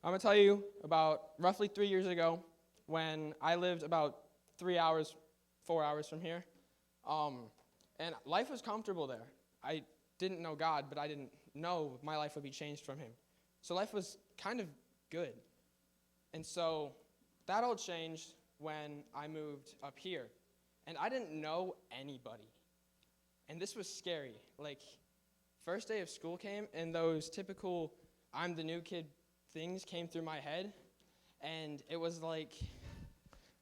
I'm going to tell you about roughly 3 years ago when I lived about 4 hours from here. And life was comfortable there. I didn't know God, but I didn't know my life would be changed from him. So life was kind of good. And so that all changed when I moved up here. And I didn't know anybody. And this was scary. Like, first day of school came, and those typical I'm the new kid things came through my head. And it was like,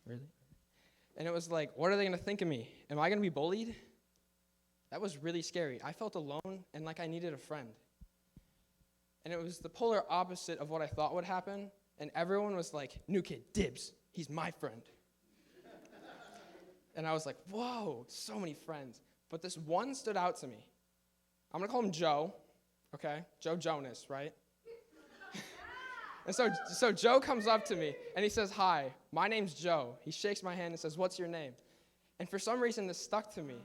really? And it was like, what are they going to think of me? Am I going to be bullied? That was really scary. I felt alone and like I needed a friend. And it was the polar opposite of what I thought would happen. And everyone was like, new kid, dibs. He's my friend. And I was like, whoa, so many friends. But this one stood out to me. I'm going to call him Joe, okay? Joe Jonas, right? And so Joe comes up to me, and he says, hi, my name's Joe. He shakes my hand and says, what's your name? And for some reason, this stuck to me.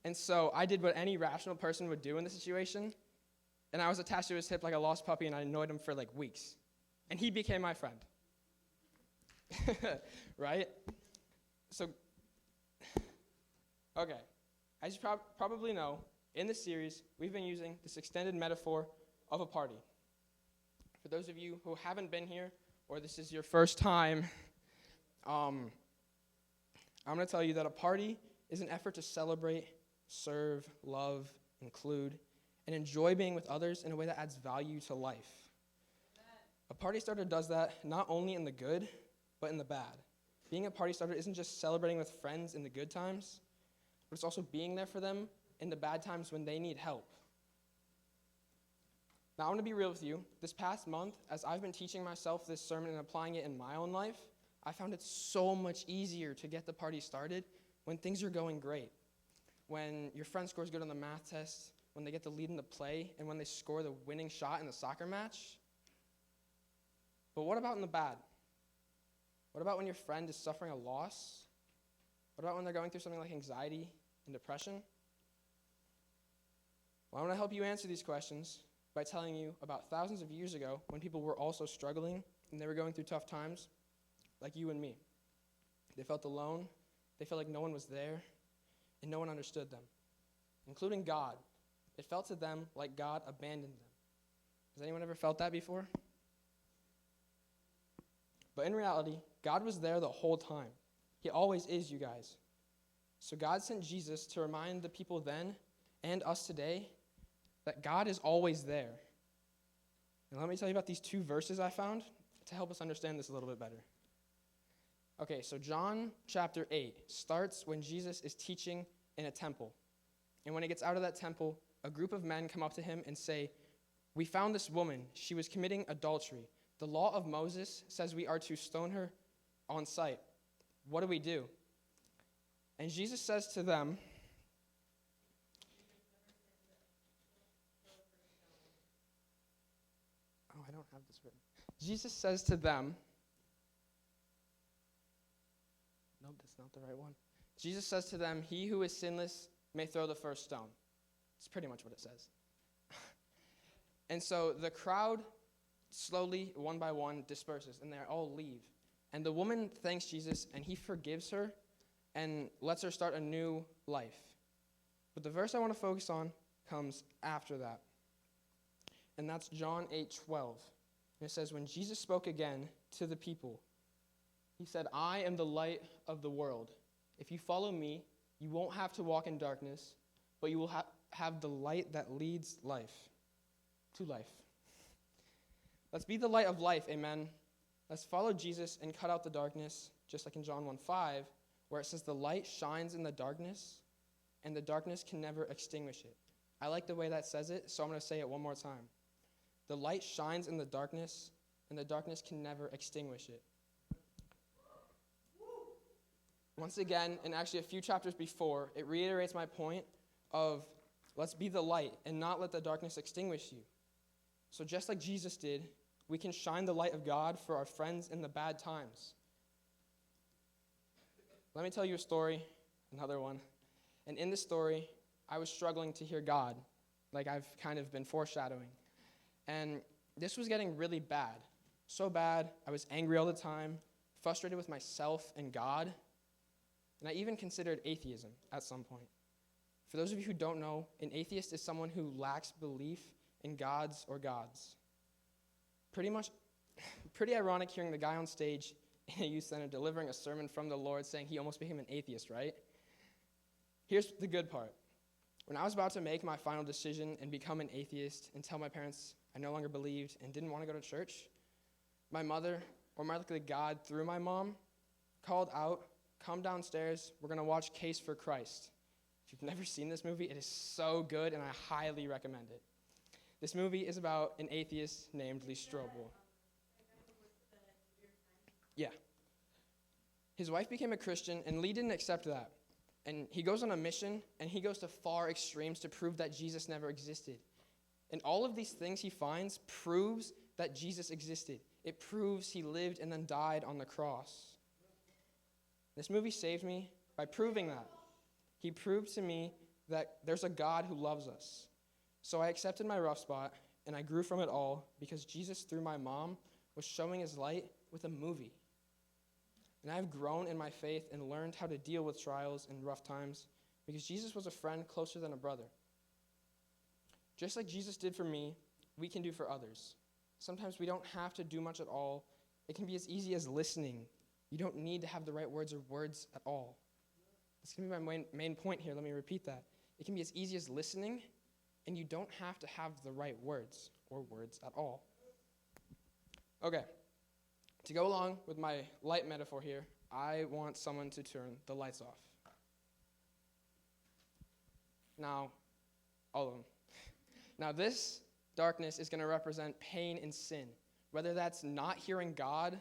And so I did what any rational person would do in this situation, and I was attached to his hip like a lost puppy, and I annoyed him for like weeks. And he became my friend. Right? So, okay. As you probably know, in this series, we've been using this extended metaphor of a party. For those of you who haven't been here, or this is your first time, I'm going to tell you that a party is an effort to celebrate, serve, love, include, and enjoy being with others in a way that adds value to life. A party starter does that not only in the good, but in the bad. Being a party starter isn't just celebrating with friends in the good times, but it's also being there for them in the bad times when they need help. Now, I want to be real with you. This past month, as I've been teaching myself this sermon and applying it in my own life, I found it so much easier to get the party started when things are going great. When your friend scores good on the math test, when they get the lead in the play, and when they score the winning shot in the soccer match. But what about in the bad? What about when your friend is suffering a loss? What about when they're going through something like anxiety and depression? Well, I want to help you answer these questions by telling you about thousands of years ago when people were also struggling and they were going through tough times, like you and me. They felt alone, they felt like no one was there, and no one understood them, including God. It felt to them like God abandoned them. Has anyone ever felt that before? But in reality, God was there the whole time. He always is, you guys. So God sent Jesus to remind the people then and us today that God is always there. And let me tell you about these two verses I found to help us understand this a little bit better. Okay, so John chapter 8 starts when Jesus is teaching in a temple. And when he gets out of that temple, a group of men come up to him and say, we found this woman. She was committing adultery. The law of Moses says we are to stone her on sight. What do we do? And Jesus says to them, I don't have this written. Jesus says to them, nope, that's not the right one. Jesus says to them, he who is sinless may throw the first stone. It's pretty much what it says. And so the crowd slowly, one by one, disperses, and they all leave. And the woman thanks Jesus, and he forgives her and lets her start a new life. But the verse I want to focus on comes after that. And that's John 8:12. And it says, when Jesus spoke again to the people, he said, I am the light of the world. If you follow me, you won't have to walk in darkness, but you will have the light that leads to life. Let's be the light of life, amen. Let's follow Jesus and cut out the darkness, just like in John 1:5, where it says the light shines in the darkness, and the darkness can never extinguish it. I like the way that says it, so I'm going to say it one more time. The light shines in the darkness, and the darkness can never extinguish it. Once again, and actually a few chapters before, it reiterates my point of let's be the light and not let the darkness extinguish you. So just like Jesus did, we can shine the light of God for our friends in the bad times. Let me tell you a story, another one. And in this story, I was struggling to hear God, like I've kind of been foreshadowing. And this was getting really bad. So bad, I was angry all the time, frustrated with myself and God, and I even considered atheism at some point. For those of you who don't know, an atheist is someone who lacks belief in gods or gods. Pretty ironic hearing the guy on stage in a youth center delivering a sermon from the Lord saying he almost became an atheist, right? Here's the good part. When I was about to make my final decision and become an atheist and tell my parents I no longer believed and didn't want to go to church, my mother, or more likely God through my mom, called out, "Come downstairs, we're going to watch Case for Christ." If you've never seen this movie, it is so good and I highly recommend it. This movie is about an atheist named Lee Strobel. Yeah. His wife became a Christian, and Lee didn't accept that. And he goes on a mission, and he goes to far extremes to prove that Jesus never existed. And all of these things he finds proves that Jesus existed. It proves he lived and then died on the cross. This movie saved me by proving that. He proved to me that there's a God who loves us. So I accepted my rough spot, and I grew from it all because Jesus, through my mom, was showing his light with a movie. And I've grown in my faith and learned how to deal with trials and rough times because Jesus was a friend closer than a brother. Just like Jesus did for me, we can do for others. Sometimes we don't have to do much at all. It can be as easy as listening. You don't need to have the right words or words at all. That's going to be my main point here. Let me repeat that. It can be as easy as listening, and you don't have to have the right words or words at all. Okay. To go along with my light metaphor here, I want someone to turn the lights off. Now, all of them. Now, this darkness is going to represent pain and sin. Whether that's not hearing God,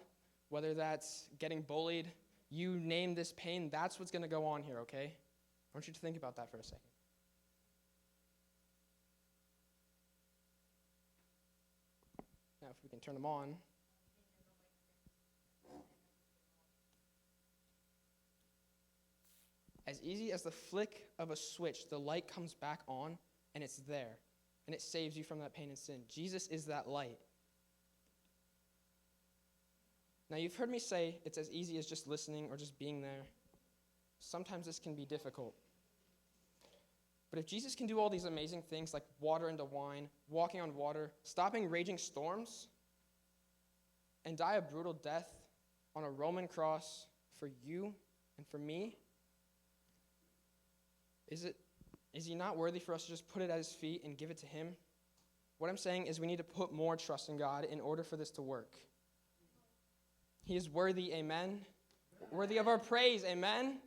whether that's getting bullied, you name this pain, that's what's going to go on here, okay? I want you to think about that for a second. Now, if we can turn them on. As easy as the flick of a switch, the light comes back on, and it's there. And it saves you from that pain and sin. Jesus is that light. Now, you've heard me say it's as easy as just listening or just being there. Sometimes this can be difficult. But if Jesus can do all these amazing things like water into wine, walking on water, stopping raging storms, and die a brutal death on a Roman cross for you and for me, is he not worthy for us to just put it at his feet and give it to him? What I'm saying is we need to put more trust in God in order for this to work. He is worthy, amen? Worthy of our praise, amen? Amen.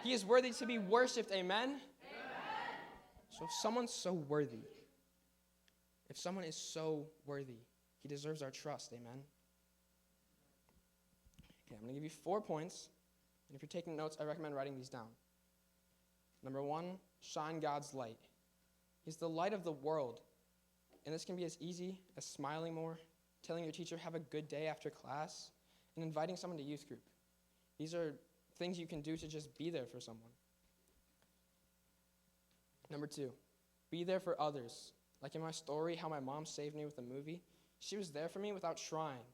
He is worthy to be worshipped, amen? Amen. So if someone's so worthy, if someone is so worthy, he deserves our trust, amen? Okay, I'm going to give you 4 points, and if you're taking notes, I recommend writing these down. Number 1, shine God's light. He's the light of the world. And this can be as easy as smiling more, telling your teacher have a good day after class, and inviting someone to youth group. These are things you can do to just be there for someone. Number 2, be there for others. Like in my story, how my mom saved me with a movie. She was there for me without trying.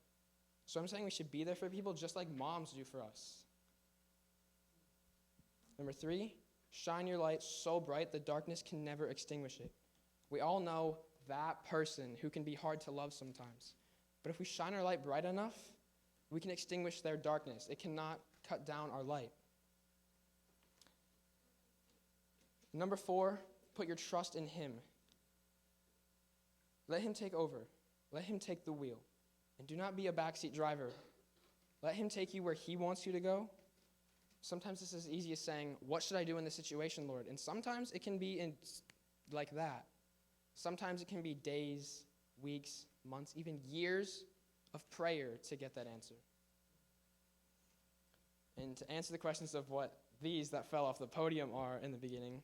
So I'm saying we should be there for people just like moms do for us. Number 3, shine your light so bright the darkness can never extinguish it. We all know that person who can be hard to love sometimes. But if we shine our light bright enough, we can extinguish their darkness. It cannot cut down our light. Number 4, put your trust in him. Let him take over. Let him take the wheel. And do not be a backseat driver. Let him take you where he wants you to go. Sometimes this is as easy as saying, what should I do in this situation, Lord? And sometimes it can be like that. Sometimes it can be days, weeks, months, even years of prayer to get that answer. And to answer the questions of what these that fell off the podium are in the beginning,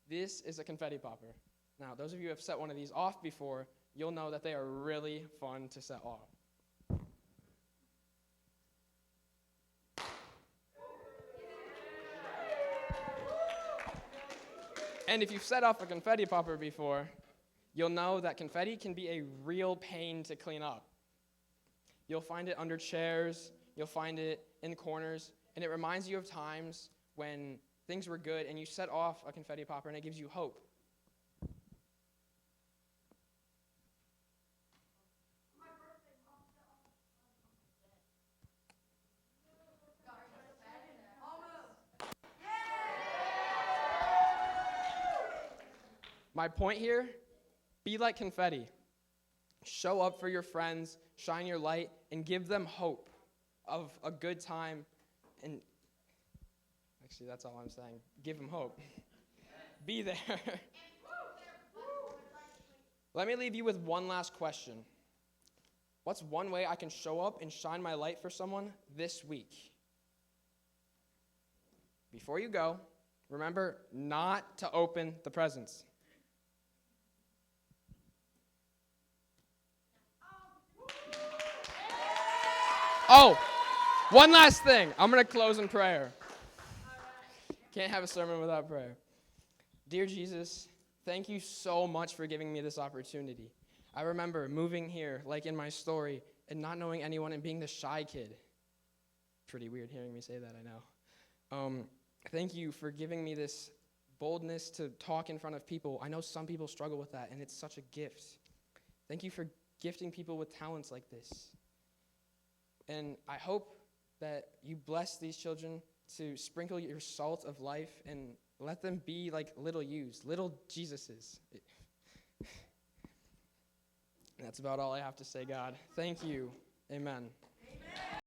this is a confetti popper. Now, those of you who have set one of these off before, you'll know that they are really fun to set off. And if you've set off a confetti popper before, you'll know that confetti can be a real pain to clean up. You'll find it under chairs. You'll find it in corners. And it reminds you of times when things were good and you set off a confetti popper and it gives you hope. My point here, be like confetti. Show up for your friends, shine your light, and give them hope of a good time. And actually, that's all I'm saying. Give them hope. Be there. Let me leave you with one last question. What's one way I can show up and shine my light for someone this week? Before you go, remember not to open the presents. Oh, one last thing. I'm going to close in prayer. Can't have a sermon without prayer. Dear Jesus, thank you so much for giving me this opportunity. I remember moving here, like in my story, and not knowing anyone and being the shy kid. Pretty weird hearing me say that, I know. Thank you for giving me this boldness to talk in front of people. I know some people struggle with that, and it's such a gift. Thank you for gifting people with talents like this. And I hope that you bless these children to sprinkle your salt of life and let them be like little yous, little Jesuses. That's about all I have to say, God. Thank you. Amen.